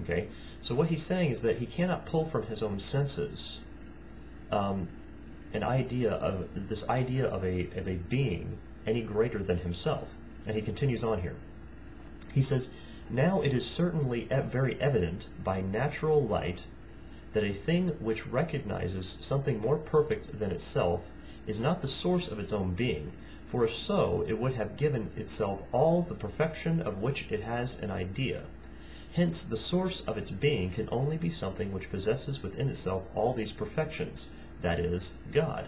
Okay, so what he's saying is that he cannot pull from his own senses an idea of this idea of a being any greater than himself. And he continues on here. He says, "Now it is certainly very evident by natural light that a thing which recognizes something more perfect than itself is not the source of its own being, for if so, it would have given itself all the perfection of which it has an idea. Hence, the source of its being can only be something which possesses within itself all these perfections, that is, God."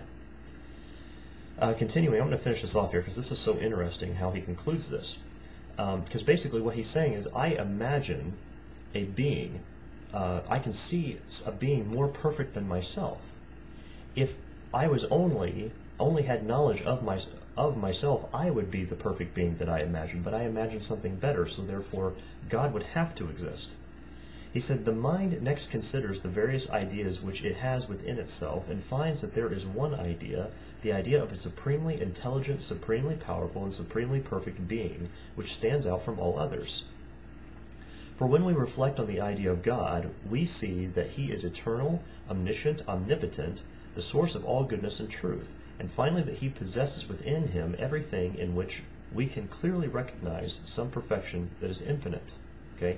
Continuing, I'm going to finish this off here because this is so interesting how he concludes this. Because basically what he's saying is, I imagine a being, I can see a being more perfect than myself. If I was only had knowledge of myself, I would be the perfect being that I imagine, but I imagine something better, so therefore God would have to exist. He said, "The mind next considers the various ideas which it has within itself, and finds that there is one idea, the idea of a supremely intelligent, supremely powerful, and supremely perfect being, which stands out from all others. For when we reflect on the idea of God, we see that he is eternal, omniscient, omnipotent, the source of all goodness and truth, and finally that he possesses within him everything in which we can clearly recognize some perfection that is infinite." Okay?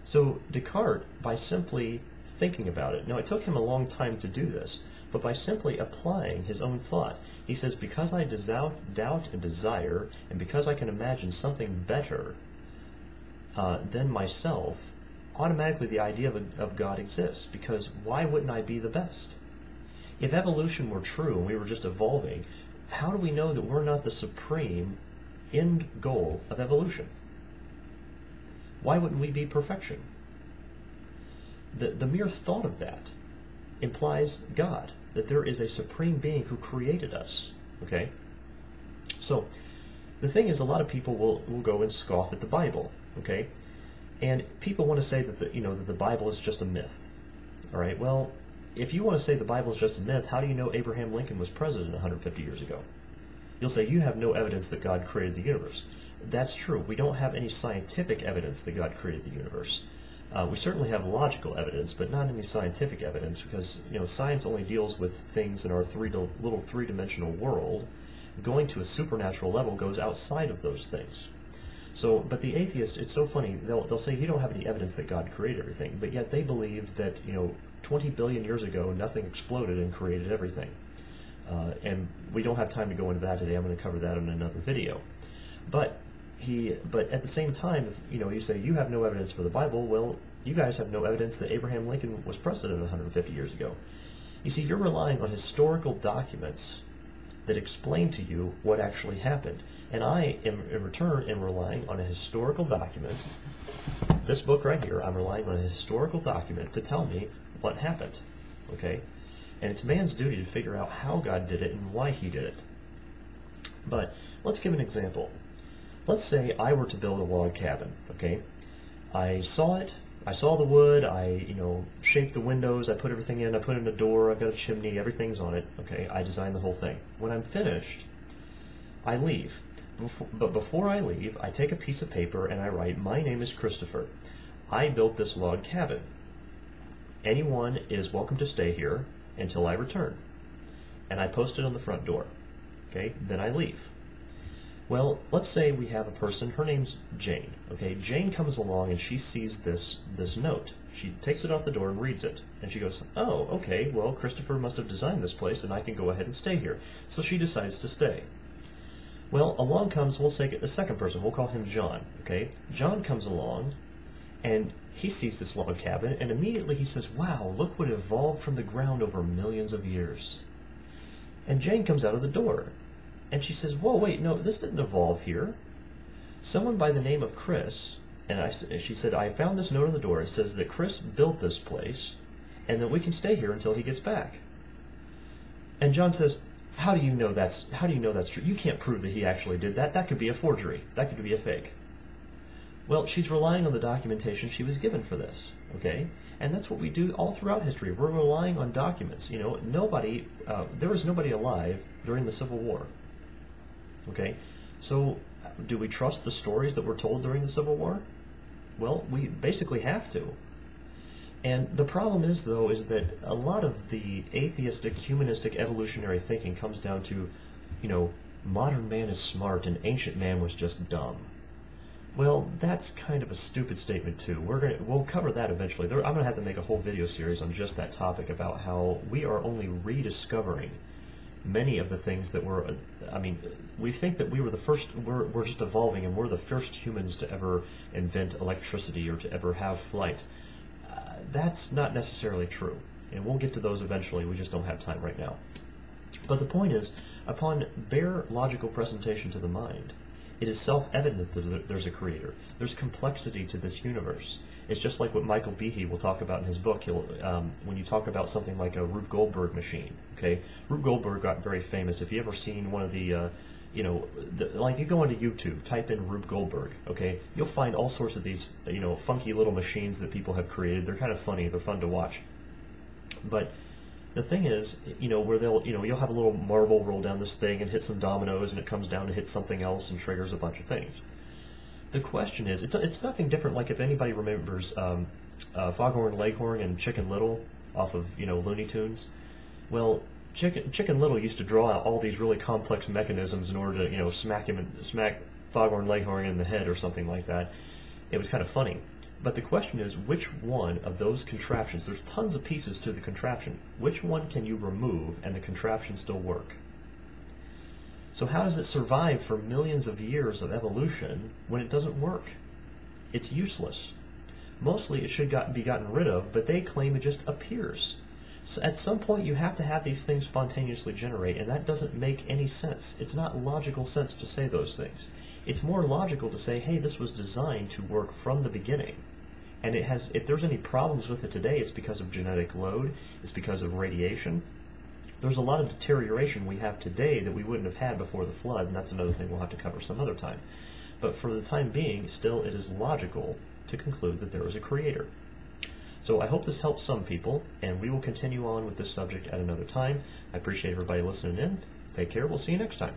So Descartes, by simply thinking about it, now it took him a long time to do this, but by simply applying his own thought, he says, because I doubt and desire, and because I can imagine something better than myself, automatically the idea of God exists, because why wouldn't I be the best? If evolution were true and we were just evolving, how do we know that we're not the supreme end goal of evolution? Why wouldn't we be perfection? The mere thought of that implies God, that there is a supreme being who created us. Okay? So the thing is, a lot of people will go and scoff at the Bible. Okay? And people want to say that that the Bible is just a myth. All right? Well, if you want to say the Bible is just a myth, how do you know Abraham Lincoln was president 150 years ago? You'll say you have no evidence that God created the universe. That's true. We don't have any scientific evidence that God created the universe. We certainly have logical evidence, but not any scientific evidence, because science only deals with things in our little three-dimensional world. Going to a supernatural level goes outside of those things. So, but the atheist, it's so funny. They'll say you don't have any evidence that God created everything, but yet they believe that 20 billion years ago nothing exploded and created everything. And we don't have time to go into that today. I'm going to cover that in another video. But at the same time, you say you have no evidence for the Bible. Well, you guys have no evidence that Abraham Lincoln was president 150 years ago. You see, you're relying on historical documents that explain to you what actually happened. And I, in return, am relying on a historical document. This book right here, I'm relying on a historical document to tell me what happened. Okay? And it's man's duty to figure out how God did it and why he did it. But let's give an example. Let's say I were to build a log cabin, okay? I saw it, I saw the wood, I, shaped the windows, I put everything in, I put in a door, I've got a chimney, everything's on it, okay? I designed the whole thing. When I'm finished, I leave. But before I leave, I take a piece of paper and I write, "My name is Christopher. I built this log cabin. Anyone is welcome to stay here until I return." And I post it on the front door, okay? Then I leave. Well, let's say we have a person, her name's Jane, okay? Jane comes along and she sees this note. She takes it off the door and reads it. And she goes, "Oh, okay, well, Christopher must have designed this place and I can go ahead and stay here." So she decides to stay. Well, along comes, we'll say a second person, we'll call him John, okay? John comes along and he sees this log cabin and immediately he says, "Wow, look what evolved from the ground over millions of years." And Jane comes out of the door. And she says, "Whoa, wait, no, this didn't evolve here. Someone by the name of Chris," and she said, "I found this note on the door. It says that Chris built this place and that we can stay here until he gets back." And John says, How do you know that's true? You can't prove that he actually did that. That could be a forgery. That could be a fake." Well, she's relying on the documentation she was given for this, okay? And that's what we do all throughout history. We're relying on documents. There was nobody alive during the Civil War. Okay, so do we trust the stories that were told during the Civil War? Well, we basically have to. And the problem is, though, is that a lot of the atheistic, humanistic, evolutionary thinking comes down to, modern man is smart and ancient man was just dumb. Well, that's kind of a stupid statement too. We'll cover that eventually. I'm gonna have to make a whole video series on just that topic about how we are only rediscovering many of the things that we think that we were the first. We're just evolving, and we're the first humans to ever invent electricity or to ever have flight. That's not necessarily true, and we'll get to those eventually. We just don't have time right now. But the point is, upon bare logical presentation to the mind, it is self-evident that there's a creator. There's complexity to this universe. It's just like what Michael Behe will talk about in his book. When you talk about something like a Rube Goldberg machine, okay? Rube Goldberg got very famous. If you ever seen one of the, like you go onto YouTube, type in Rube Goldberg, okay? You'll find all sorts of these, funky little machines that people have created. They're kind of funny. They're fun to watch. But the thing is, where you'll have a little marble roll down this thing and hit some dominoes, and it comes down to hit something else and triggers a bunch of things. The question is, it's nothing different. Like if anybody remembers Foghorn Leghorn and Chicken Little off of Looney Tunes, well, Chicken Little used to draw out all these really complex mechanisms in order to smack Foghorn Leghorn in the head or something like that. It was kind of funny. But the question is, which one of those contraptions, there's tons of pieces to the contraption, which one can you remove and the contraption still work? So how does it survive for millions of years of evolution when it doesn't work? It's useless. Mostly it should be gotten rid of, but they claim it just appears. So at some point you have to have these things spontaneously generate, and that doesn't make any sense. It's not logical sense to say those things. It's more logical to say, hey, this was designed to work from the beginning. And if there's any problems with it today, it's because of genetic load, it's because of radiation. There's a lot of deterioration we have today that we wouldn't have had before the flood, and that's another thing we'll have to cover some other time. But for the time being, still it is logical to conclude that there is a creator. So I hope this helps some people, and we will continue on with this subject at another time. I appreciate everybody listening in. Take care. We'll see you next time.